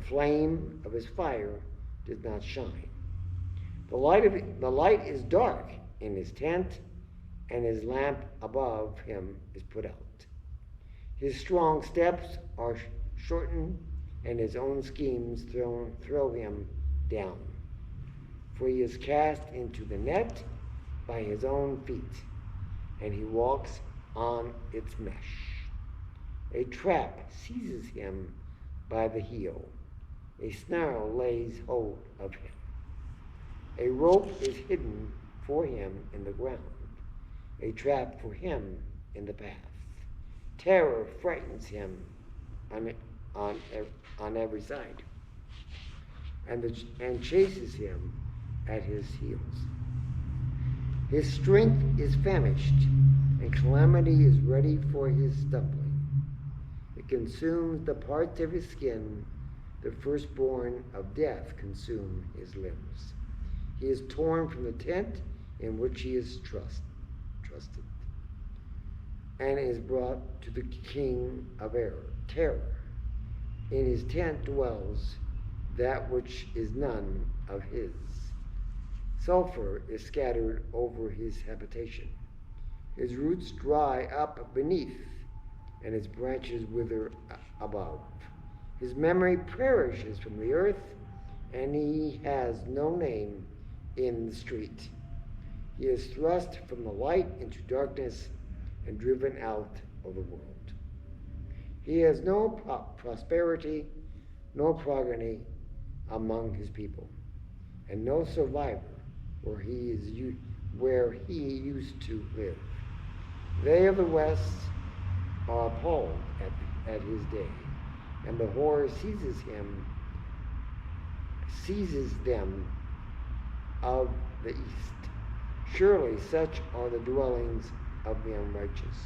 flame of his fire does not shine. The light is dark in his tent, and his lamp above him is put out. His strong steps are shortened, and his own schemes throw him down. For he is cast into the net by his own feet, and he walks on its mesh. A trap seizes him by the heel. A snare lays hold of him. A rope is hidden for him in the ground, a trap for him in the path. Terror frightens him on every side, and chases him at his heels. His strength is famished, and calamity is ready for his stumbling. It consumes the parts of his skin. The firstborn of death consume his limbs. He is torn from the tent in which he is trusted, and is brought to the king of terror. In his tent dwells that which is none of his. Sulfur is scattered over his habitation. His roots dry up beneath, and his branches wither above. His memory perishes from the earth, and he has no name in the street. He is thrust from the light into darkness and driven out of the world. He has no prosperity, no progeny among his people, and no survivor where he used to live. They of the West are appalled at his day, and the horror seizes them of the east. Surely such are the dwellings of the unrighteous.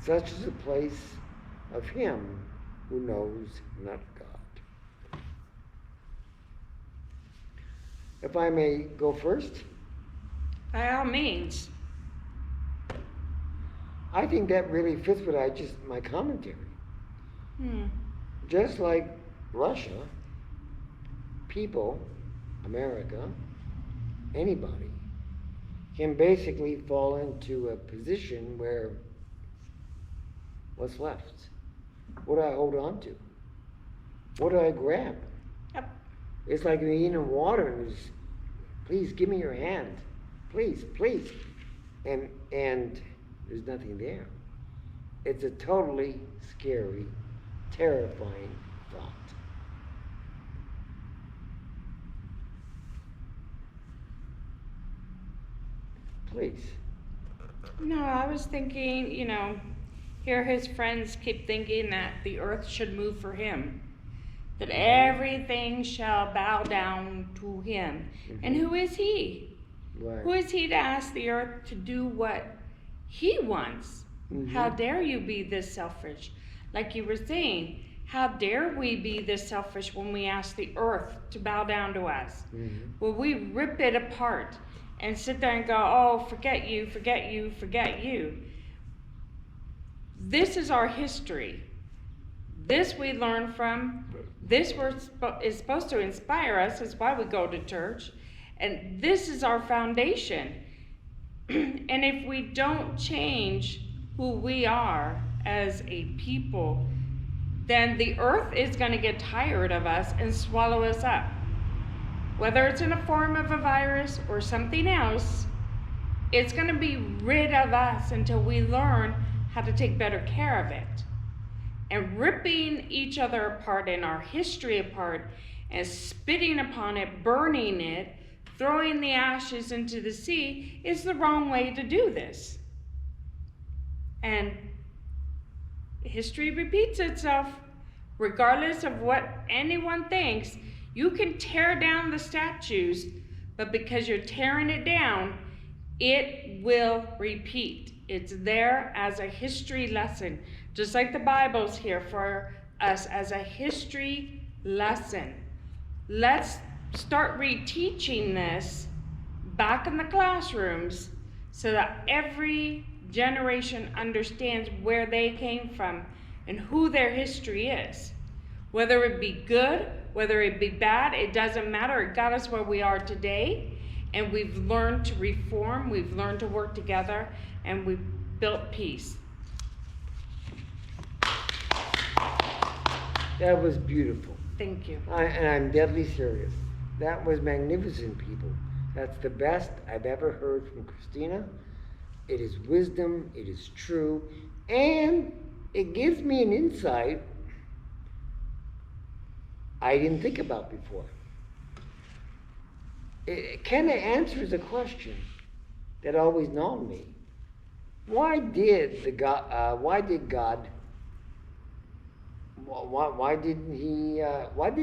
Such is the place of him who knows not God. If I may go first? By all means. I think that really fits what my commentary. Just like Russia, people, America, anybody, can basically fall into a position where what's left? What do I hold on to? What do I grab? Yep. It's like you're eating water and it's, please give me your hand. Please, please. And there's nothing there. It's a totally scary, terrifying thought. Please. No, I was thinking, here his friends keep thinking that the earth should move for him, that everything shall bow down to him. Mm-hmm. And who is he? Right. Who is he to ask the earth to do what he wants? Mm-hmm. How dare you be this selfish? Like you were saying, how dare we be this selfish when we ask the earth to bow down to us? Mm-hmm. Well, we rip it apart and sit there and go, oh, forget you, forget you, forget you. This is our history. This we learn from. This is supposed to inspire us. That's why we go to church. And this is our foundation. And if we don't change who we are as a people, then the earth is going to get tired of us and swallow us up. Whether it's in the form of a virus or something else, it's going to be rid of us until we learn how to take better care of it. And ripping each other apart and our history apart and spitting upon it, burning it, throwing the ashes into the sea is the wrong way to do this. And history repeats itself. Regardless of what anyone thinks, you can tear down the statues, but because you're tearing it down, it will repeat. It's there as a history lesson, just like the Bible's here for us as a history lesson. Let's start reteaching this back in the classrooms so that every generation understands where they came from and who their history is, whether it be good Whether it be bad, it doesn't matter. It got us where we are today, and we've learned to reform, we've learned to work together, and we've built peace. That was beautiful. Thank you. And I'm deadly serious. That was magnificent, people. That's the best I've ever heard from Christina. It is wisdom, it is true, and it gives me an insight I didn't think about before. It kind of answers a question that always gnawed me. Why did God? Why did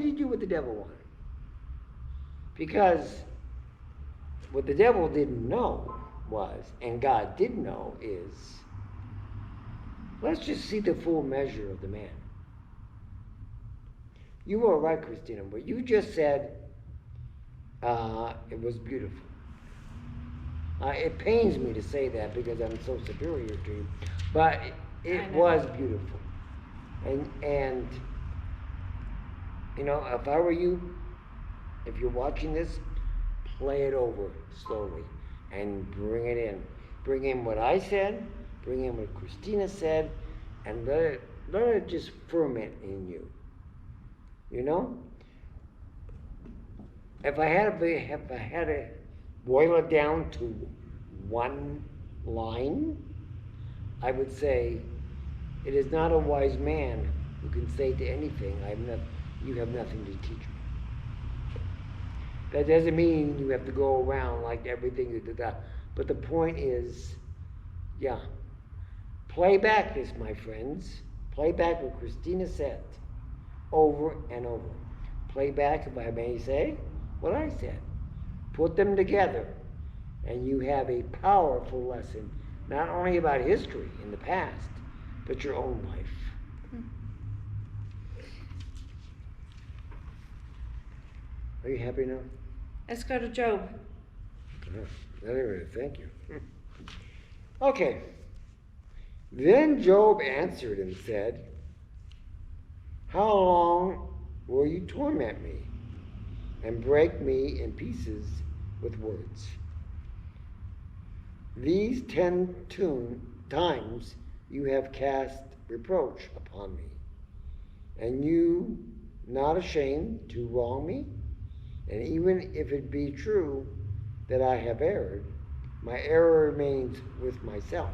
he do what the devil wanted? Because what the devil didn't know was, and God did know, is, let's just see the full measure of the man. You were right, Christina. What you just said, it was beautiful. It pains me to say that because I'm so superior to you, but it was beautiful. And you know, if I were you, if you're watching this, play it over slowly and bring it in. Bring in what I said, bring in what Christina said, and let it just ferment in you. You know? If I had to boil it down to one line, I would say, it is not a wise man who can say to anything, you have nothing to teach me. That doesn't mean you have to go around like everything, but the point is, yeah, play back this, my friends. Play back what Christina said over and over. Play back, if I may say, what I said. Put them together, and you have a powerful lesson, not only about history in the past, but your own life. Are you happy now? Let's go to Job. Anyway, thank you. Okay. Then Job answered and said, how long will you torment me and break me in pieces with words? These 10 times you have cast reproach upon me, and you not ashamed to wrong me? And even if it be true that I have erred, my error remains with myself.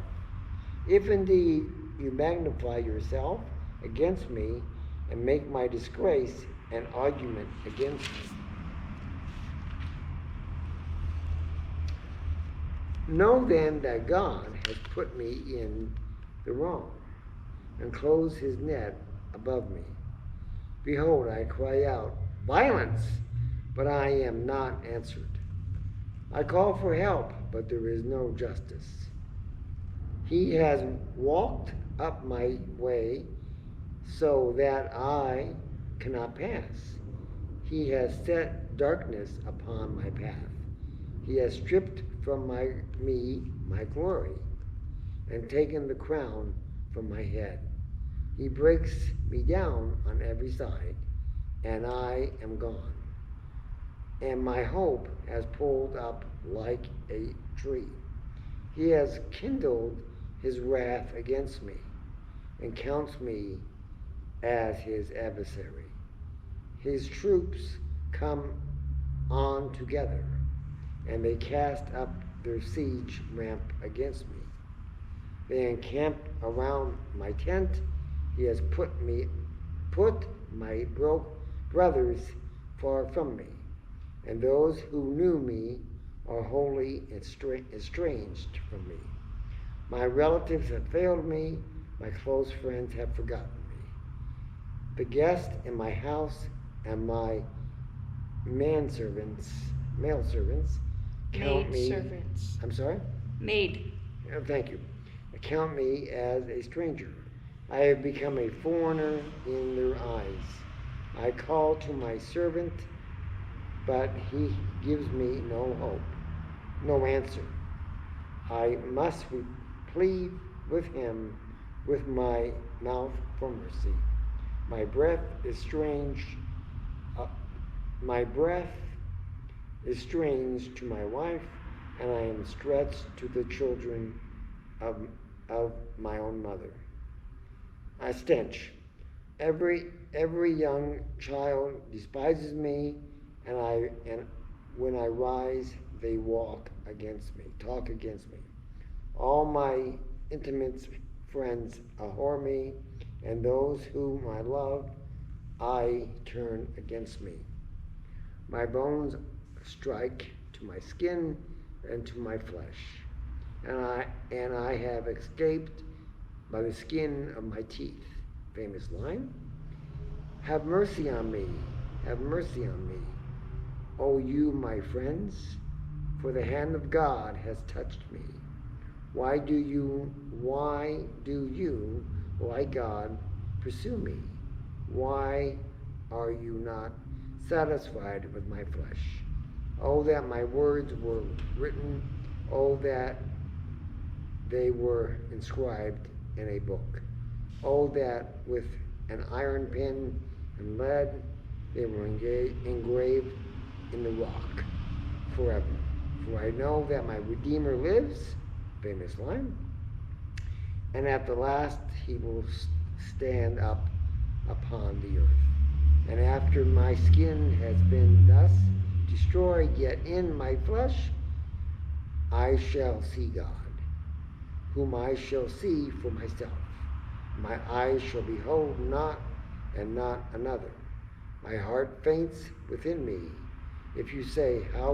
If indeed you magnify yourself against me and make my disgrace an argument against me. Know then that God has put me in the wrong and closed his net above me. Behold, I cry out, violence, but I am not answered. I call for help, but there is no justice. He has walked up my way so that I cannot pass. He has set darkness upon my path. He has stripped from me my glory and taken the crown from my head. He breaks me down on every side, and I am gone. And my hope has pulled up like a tree. He has kindled his wrath against me and counts me as his adversary. His troops come on together, and they cast up their siege ramp against me. They encamp around my tent. He has put my brothers far from me, and those who knew me are wholly estranged from me. My relatives have failed me. My close friends have forgotten me. The guests in my house and my male servants count me. Servants. I'm sorry? Maid. Thank you. Count me as a stranger. I have become a foreigner in their eyes. I call to my servant, but he gives me no hope, no answer. I must plead with him with my mouth for mercy. My breath is strange My breath is strange to my wife, and I am stretched to the children of my own mother. I stench. Every young child despises me, and when I rise, they talk against me. All my intimate friends abhor me, and those whom I love, I turn against me. My bones strike to my skin and to my flesh, and I have escaped by the skin of my teeth. Famous line. Have mercy on me, have mercy on me, O you my friends, for the hand of God has touched me. Why do you, like God, pursue me? Why are you not satisfied with my flesh? Oh, that my words were written. Oh, that they were inscribed in a book. Oh, that with an iron pen and lead they were engraved in the rock forever. For I know that my Redeemer lives, famous line, and at the last he will stand up upon the earth. And after my skin has been thus destroyed, yet in my flesh I shall see God, whom I shall see for myself. My eyes shall behold not another. My heart faints within me. If you say, how